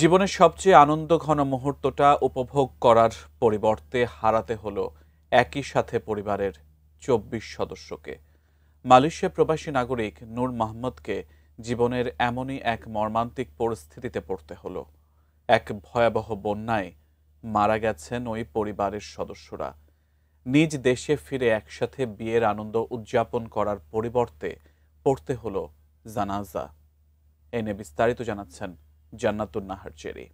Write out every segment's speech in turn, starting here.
জীবনের সবচেয়ে আনন্দঘন মুহূর্তটা উপভোগ করার পরিবর্তে হারাতে হলো একই সাথে পরিবারের ২৪ সদস্যকে। মালয়েশিয়া প্রবাসী নাগরিক নূর মোহাম্মদকে জীবনের এমনই এক মর্মান্তিক পরিস্থিতিতে পড়তে হলো। এক ভয়াবহ বন্যায় মারা গেছেন ওই পরিবারের সদস্যরা। নিজ দেশে ফিরে একসাথে বিয়ের আনন্দ উদযাপন করার পরিবর্তে পড়তে হলো জানাজা। এ নিয়ে বিস্তারিত জানাচ্ছেন জান্নাতুন নাহার চেরি।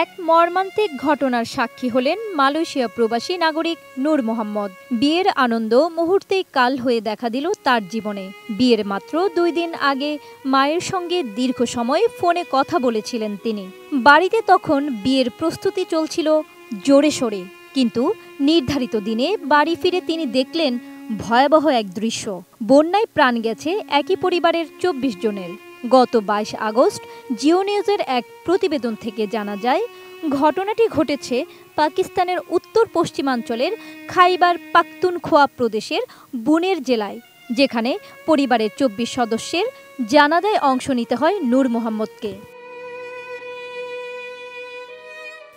এক মর্মান্তিক ঘটনার সাক্ষী হলেন মালয়েশিয়া প্রবাসী নাগরিক নূর মোহাম্মদ। বিয়ের আনন্দ মুহূর্তেই কাল হয়ে দেখা দিল তার জীবনে। বিয়ের মাত্র ২ দিন আগে মায়ের সঙ্গে দীর্ঘ সময় ফোনে কথা বলেছিলেন তিনি। বাড়িতে তখন বিয়ের প্রস্তুতি চলছিল জোরে সোরে, কিন্তু নির্ধারিত দিনে বাড়ি ফিরে তিনি দেখলেন ভয়াবহ এক দৃশ্য। বন্যায় প্রাণ গেছে একই পরিবারের ২৪ জনের। গত ২২ আগস্ট জিও নিউজের এক প্রতিবেদন থেকে জানা যায়, ঘটনাটি ঘটেছে পাকিস্তানের উত্তর পশ্চিমাঞ্চলের খাইবার পাখতুনখোয়া প্রদেশের বুনের জেলায়, যেখানে পরিবারের ২৪ সদস্যের জানাজায় অংশ নিতে হয় নূর মোহাম্মদকে।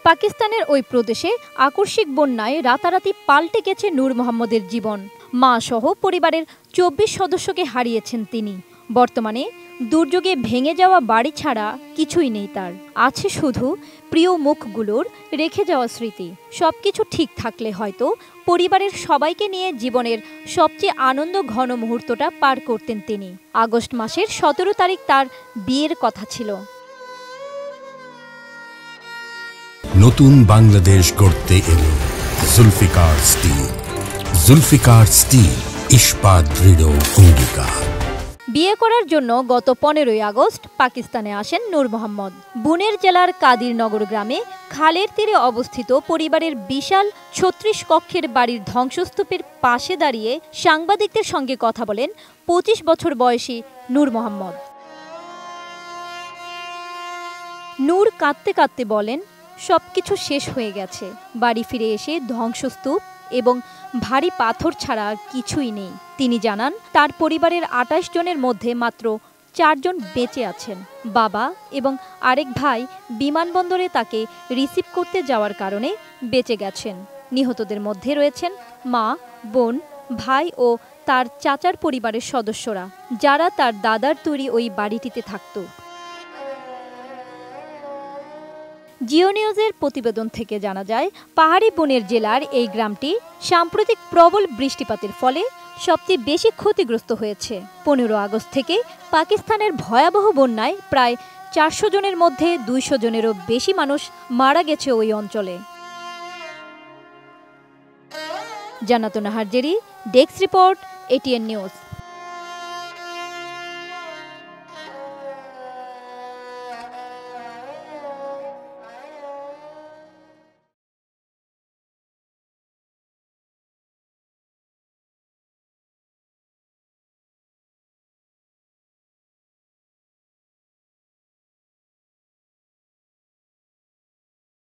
পাকিস্তানের ওই প্রদেশে আকস্মিক বন্যায় রাতারাতি পাল্টে গেছে নূর মোহাম্মদের জীবন। মা সহ পরিবারের ২৪ সদস্যকে হারিয়েছেন তিনি। বর্তমানে দুর্যোগে ভেঙে যাওয়া বাড়ি ছাড়া কিছুই নেই তার। আছে শুধু প্রিয় মুখগুলোর রেখে যাওয়া স্মৃতি। সবকিছু ঠিক থাকলে হয়তো পরিবারের সবাইকে নিয়ে জীবনের সবচেয়ে আনন্দ ঘন মুহূর্তটা পার করতেন তিনি। আগস্ট মাসের ১৭ তারিখ তার বিয়ের কথা ছিল। নতুন বাংলাদেশ গড়তে এলো জুলফিকার স্টিল। জুলফিকার স্টিল, ইস্পাত দৃঢ় অঙ্গীকার। বিয়ে করার জন্য গত ১৫ই আগস্ট পাকিস্তানে আসেন নূর মোহাম্মদ। বুনের জেলার কাদিরনগর গ্রামে খালের তীরে অবস্থিত পরিবারের বিশাল ৩৬ কক্ষের বাড়ির ধ্বংসস্তূপের পাশে দাঁড়িয়ে সাংবাদিকদের সঙ্গে কথা বলেন ২৫ বছর বয়সী নূর মোহাম্মদ। নূর কাঁদতে কাঁদতে বলেন, সবকিছু শেষ হয়ে গেছে। বাড়ি ফিরে এসে ধ্বংসস্তূপ এবং ভারী পাথর ছাড়া আর কিছুই নেই। তিনি জানান, তার পরিবারের ২৮ জনের মধ্যে মাত্র ৪ জন বেঁচে আছেন। বাবা এবং আরেক ভাই বিমানবন্দরে তাকে রিসিভ করতে যাওয়ার কারণে বেঁচে গেছেন। নিহতদের মধ্যে রয়েছেন মা, বোন, ভাই ও তার চাচার পরিবারের সদস্যরা, যারা তার দাদার তৈরি ওই বাড়িটিতে থাকত। জিও নিউজের প্রতিবেদন থেকে জানা যায়, পাহাড়ি বুনের জেলার এই গ্রামটি সাম্প্রতিক প্রবল বৃষ্টিপাতের ফলে সবচেয়ে বেশি ক্ষতিগ্রস্ত হয়েছে। ১৫ আগস্ট থেকে পাকিস্তানের ভয়াবহ বন্যায় প্রায় ৪০০ জনের মধ্যে ২০০ জনেরও বেশি মানুষ মারা গেছে ওই অঞ্চলে। জান্নাতুন Nahar cherry, desk report, ATN news.